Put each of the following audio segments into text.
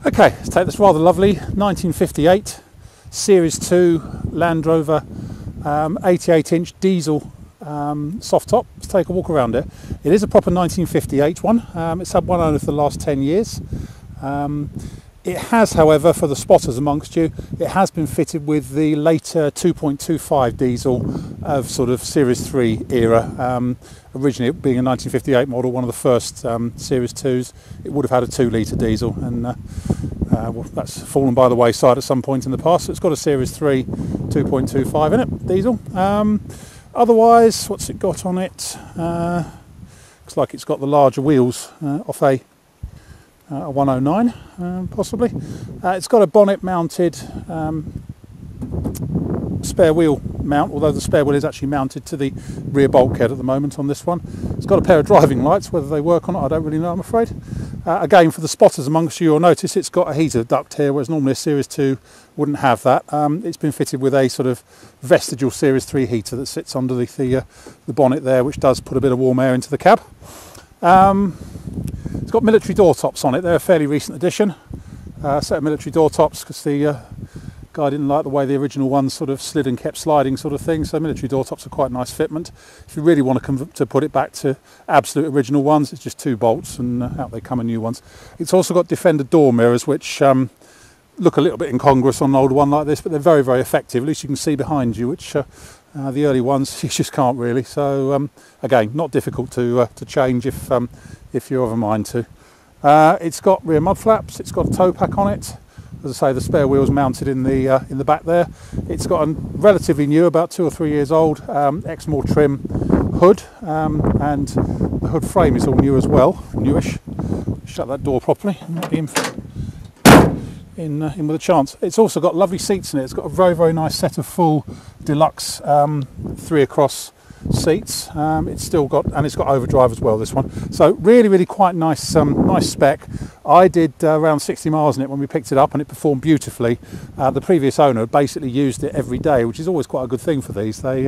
Okay, let's take this rather lovely 1958 Series 2 Land Rover 88-inch diesel soft top. Let's take a walk around it. It is a proper 1958 one. It's had one owner for the last 10 years. It has, however, for the spotters amongst you, it has been fitted with the later 2.25 diesel of sort of Series 3 era. Originally, it being a 1958 model, one of the first Series 2s, it would have had a 2-litre diesel, and well, that's fallen by the wayside at some point in the past. So it's got a Series 3 2.25 in it, diesel. Otherwise, what's it got on it? Looks like it's got the larger wheels off a 109, possibly. It's got a bonnet mounted spare wheel mount, although the spare wheel is actually mounted to the rear bulkhead at the moment on this one. It's got a pair of driving lights. Whether they work or not, I don't really know, I'm afraid. Again, for the spotters amongst you, you'll notice it's got a heater duct here, whereas normally a Series 2 wouldn't have that. It's been fitted with a sort of vestigial Series 3 heater that sits under the bonnet there, which does put a bit of warm air into the cab. It's got military door tops on it. They're a fairly recent addition. Set of military door tops because the guy didn't like the way the original ones sort of slid and kept sliding sort of thing. So military door tops are quite a nice fitment. If you really want to put it back to absolute original ones, it's just 2 bolts and out they come a new ones. It's also got Defender door mirrors, which look a little bit incongruous on an older one like this, but they're very, very effective. At least you can see behind you, which the early ones you just can't really. So again, not difficult to change if you're of a mind to. It's got rear mud flaps. It's got a tow pack on it. As I say, the spare wheel's mounted in the back there. It's got a relatively new, about 2 or 3 years old, Exmoor trim hood, and the hood frame is all new as well, newish. Shut that door properly. Might be in with a chance. It's also got lovely seats in it. It's got a very, very nice set of full deluxe 3 across seats. It's got overdrive as well, this one. So really, really quite nice nice spec. I did around 60 miles in it when we picked it up, and it performed beautifully. The previous owner basically used it every day, which is always quite a good thing for these. They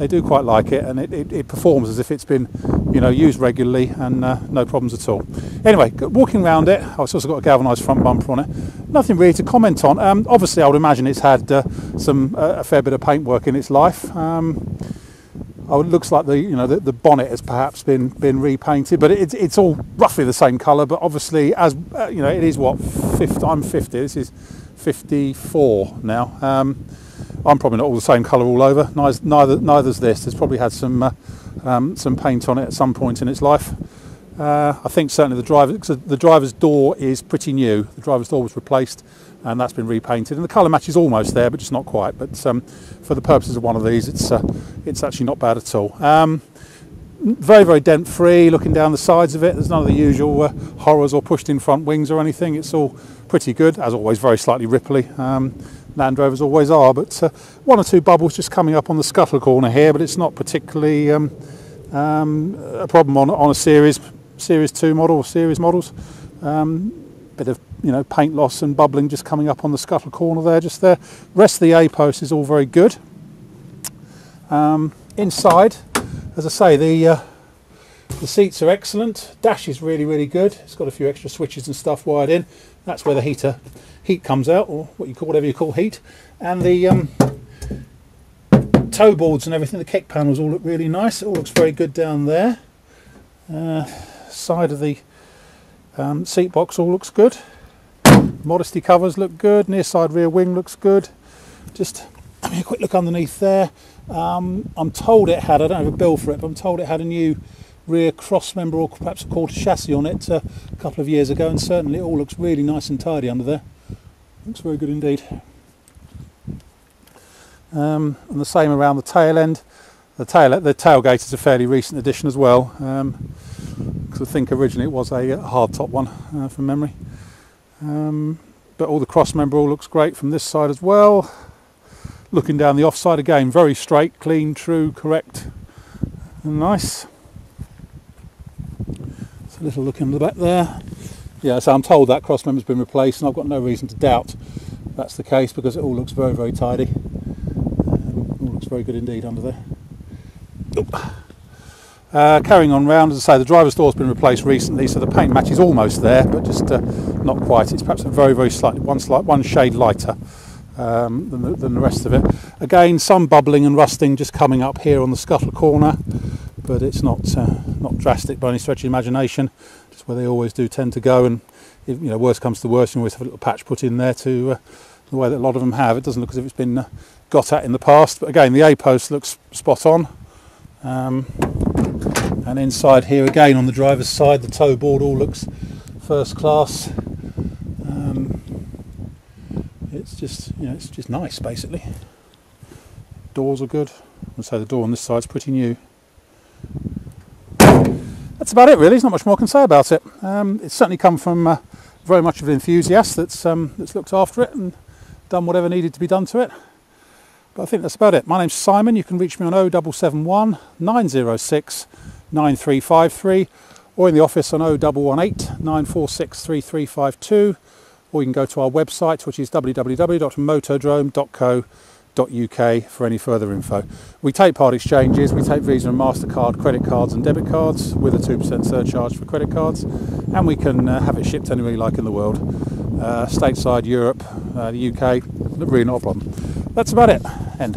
do quite like it, and it performs as if it's been, you know, used regularly, and no problems at all. Anyway, walking around it, oh, it's also got a galvanised front bumper on it. Nothing really to comment on. Obviously, I would imagine it's had a fair bit of paintwork in its life. It looks like the bonnet has perhaps been repainted, but it's all roughly the same colour. But obviously, as you know, it is what, I'm 50. This is 54 now. I'm probably not all the same colour all over. Neither's this. It's probably had some paint on it at some point in its life. I think certainly the driver's door is pretty new. The driver's door was replaced, and that's been repainted, and the colour match is almost there, but just not quite. But for the purposes of one of these, it's actually not bad at all. Very, very dent free. Looking down the sides of it, there's none of the usual horrors or pushed in front wings or anything. It's all pretty good, as always. Very slightly ripply. Land Rovers always are, but 1 or 2 bubbles just coming up on the scuttle corner here, but it's not particularly a problem on a Series 2 model or Series models. Bit of paint loss and bubbling just coming up on the scuttle corner there, just there. Rest of the A-post is all very good. Inside, as I say, the seats are excellent. Dash is really, really good. It's got a few extra switches and stuff wired in. That's where the heat comes out, or whatever you call heat. And the toe boards and everything, the kick panels all look really nice. It all looks very good down there. Side of the seat box all looks good. Modesty covers look good. Near side rear wing looks good. Just having a quick look underneath there. I'm told it had, I don't have a bill for it, but I'm told it had a new rear cross member or perhaps a quarter chassis on it a couple of years ago, and certainly it all looks really nice and tidy under there. Looks very good indeed. And the same around the tail end. The tailgate is a fairly recent addition as well, because I think originally it was a hard top one from memory. But all the cross member all looks great from this side as well. Looking down the offside again, very straight, clean, true, correct, and nice. So a little look in the back there. Yeah, so I'm told that cross member's been replaced, and I've got no reason to doubt that's the case, because it all looks very, very tidy. All looks very good indeed under there. Carrying on round, as I say, the driver's door's been replaced recently, so the paint match is almost there, but just not quite. It's perhaps a very slightly one shade lighter than the rest of it. Again, some bubbling and rusting just coming up here on the scuttle corner, but it's not drastic by any stretch of the imagination. Just where they always do tend to go, and if worst comes to worst, you always have a little patch put in there to the way that a lot of them have. It doesn't look as if it's been got at in the past, but again, the A-post looks spot on. And inside here again on the driver's side, the toe board all looks first class. It's just nice, basically. Doors are good. I'd say the door on this side is pretty new. That's about it, really. There's not much more I can say about it. It's certainly come from very much of an enthusiast that's looked after it and done whatever needed to be done to it. But I think that's about it. My name's Simon. You can reach me on 0771 906 9353 or in the office on 0118 946 3352, or you can go to our website, which is www.motodrome.co.uk for any further info. We take part exchanges. We take Visa and MasterCard credit cards and debit cards with a 2% surcharge for credit cards, and we can have it shipped anywhere you like in the world. Stateside, Europe, the UK, really not a problem. That's about it. End.